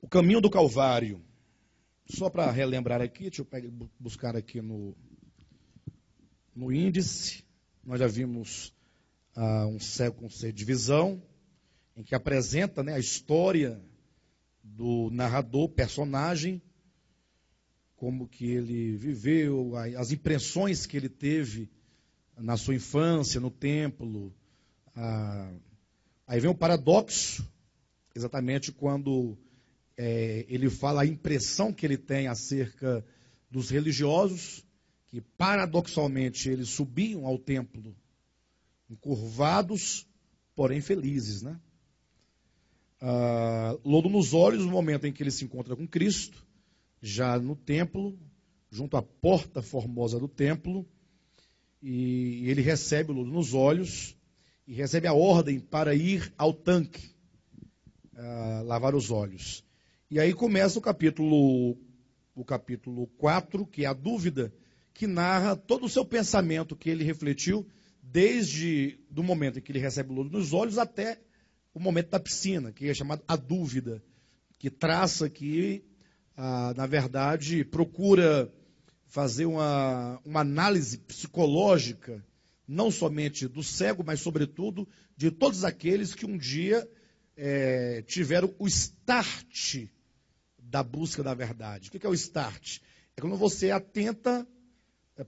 O caminho do Calvário. Só para relembrar aqui, deixa eu buscar aqui no índice. Nós já vimos um cego com sede de visão, em que apresenta, né, a história do narrador, personagem, como que ele viveu, as impressões que ele teve na sua infância, no templo. Aí vem o paradoxo, exatamente quando ele fala a impressão que ele tem acerca dos religiosos, que paradoxalmente eles subiam ao templo encurvados, porém felizes, né? Lodo nos olhos, no momento em que ele se encontra com Cristo, já no templo, junto à porta formosa do templo, e ele recebe o lodo nos olhos, e recebe a ordem para ir ao tanque, lavar os olhos. E aí começa o capítulo 4, que é a dúvida, que narra todo o seu pensamento que ele refletiu, desde o momento em que ele recebe o lodo nos olhos até o momento da piscina, que é chamado a dúvida, que traça aqui, na verdade, procura fazer uma análise psicológica, não somente do cego, mas, sobretudo, de todos aqueles que um dia tiveram o start da busca da verdade. O que é o start? É quando você atenta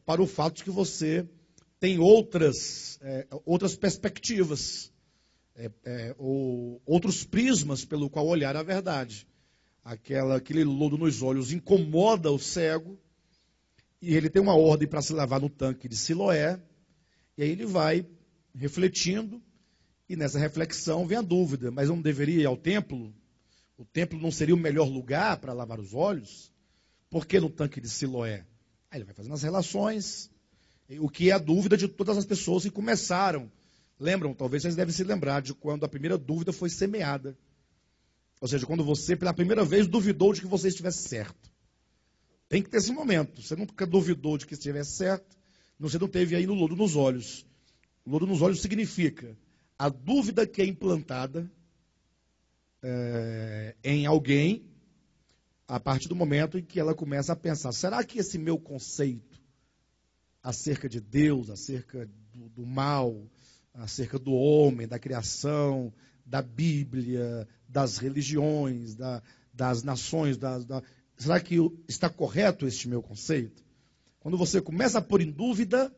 para o fato de que você tem outras perspectivas, ou outros prismas pelo qual olhar a verdade. Aquele lodo nos olhos incomoda o cego, e ele tem uma ordem para se lavar no tanque de Siloé, e aí ele vai refletindo, e nessa reflexão vem a dúvida: mas eu não deveria ir ao templo? O templo não seria o melhor lugar para lavar os olhos? Por que no tanque de Siloé? Aí ele vai fazendo as relações, o que é a dúvida de todas as pessoas que começaram. Lembram? Talvez vocês devem se lembrar de quando a primeira dúvida foi semeada. Ou seja, quando você, pela primeira vez, duvidou de que você estivesse certo. Tem que ter esse momento. Você nunca duvidou de que estivesse certo, você não teve aí no lodo nos olhos. O lodo nos olhos significa a dúvida que é implantada em alguém, a partir do momento em que ela começa a pensar: será que esse meu conceito acerca de Deus, acerca do mal, acerca do homem, da criação, da Bíblia, das religiões, das nações, será que está correto este meu conceito? Quando você começa a pôr em dúvida,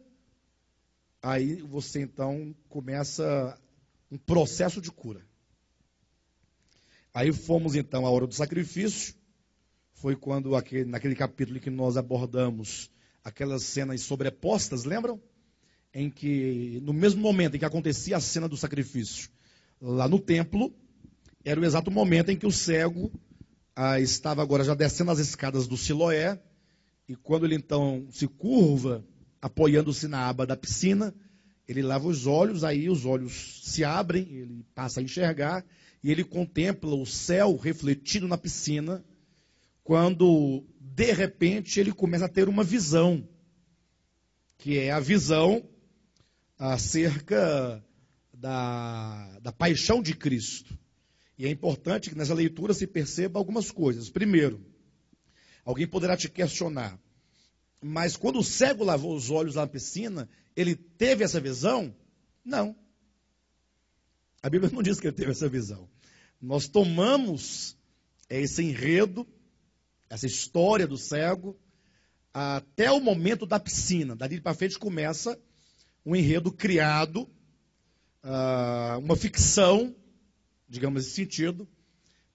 aí você então começa um processo de cura. Aí fomos então à hora do sacrifício. Foi quando, naquele capítulo em que nós abordamos aquelas cenas sobrepostas, lembram? Em que, no mesmo momento em que acontecia a cena do sacrifício, lá no templo, era o exato momento em que o cego estava agora já descendo as escadas do Siloé, e quando ele então se curva, apoiando-se na aba da piscina, ele lava os olhos, aí os olhos se abrem, ele passa a enxergar, e ele contempla o céu refletido na piscina, quando, de repente, ele começa a ter uma visão, que é a visão acerca da paixão de Cristo. E é importante que nessa leitura se perceba algumas coisas. Primeiro, alguém poderá te questionar: mas quando o cego lavou os olhos lá na piscina, ele teve essa visão? Não. A Bíblia não diz que ele teve essa visão. Nós tomamos esse enredo, essa história do cego, até o momento da piscina. Dali para frente começa um enredo criado, uma ficção, digamos nesse sentido,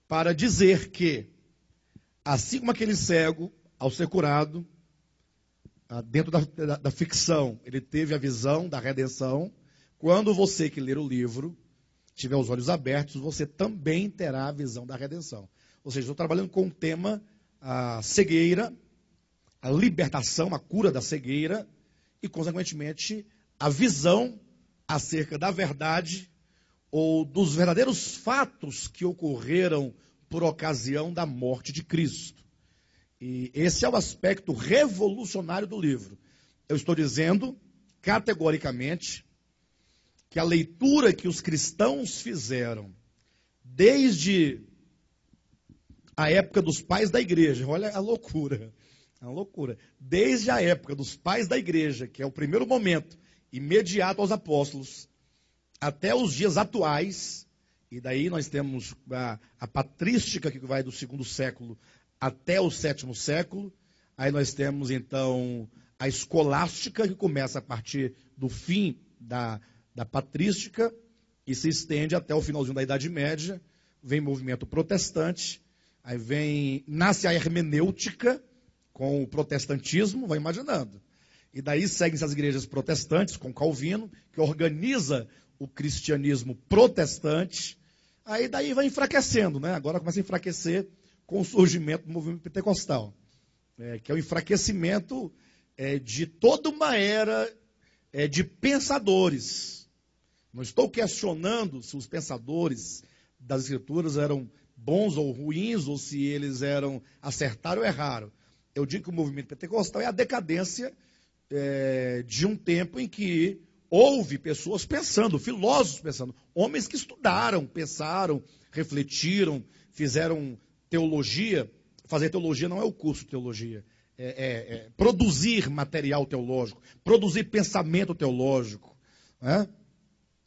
para dizer que, assim como aquele cego, ao ser curado, dentro da ficção, ele teve a visão da redenção, quando você que ler o livro tiver os olhos abertos, você também terá a visão da redenção. Ou seja, estou trabalhando com o tema a cegueira, a libertação, a cura da cegueira e, consequentemente, a visão acerca da verdade ou dos verdadeiros fatos que ocorreram por ocasião da morte de Cristo. E esse é o aspecto revolucionário do livro. Eu estou dizendo, categoricamente, que a leitura que os cristãos fizeram desde a época dos pais da igreja. Olha a loucura. É uma loucura. Desde a época dos pais da igreja, que é o primeiro momento, imediato aos apóstolos, até os dias atuais, e daí nós temos a patrística, que vai do 2º século até o 7º século. Aí nós temos, então, a escolástica, que começa a partir do fim da patrística e se estende até o finalzinho da Idade Média. Vem o movimento protestante, aí nasce a hermenêutica, com o protestantismo, vai imaginando. E daí seguem-se as igrejas protestantes, com Calvino, que organiza o cristianismo protestante. Aí daí vai enfraquecendo, né? Agora começa a enfraquecer com o surgimento do movimento pentecostal, que é o enfraquecimento de toda uma era de pensadores. Não estou questionando se os pensadores das Escrituras eram bons ou ruins, ou se eles acertaram ou erraram. Eu digo que o movimento pentecostal é a decadência de um tempo em que houve pessoas pensando, filósofos pensando, homens que estudaram, pensaram, refletiram, fizeram teologia. Fazer teologia não é o curso de teologia, produzir material teológico, produzir pensamento teológico. Né?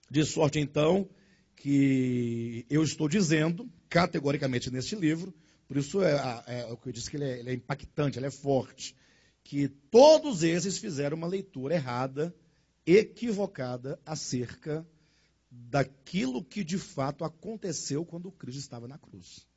De sorte, então, que eu estou dizendo, categoricamente neste livro, por isso é o que eu disse, que ele é impactante, ele é forte, que todos esses fizeram uma leitura errada, equivocada, acerca daquilo que de fato aconteceu quando Cristo estava na cruz.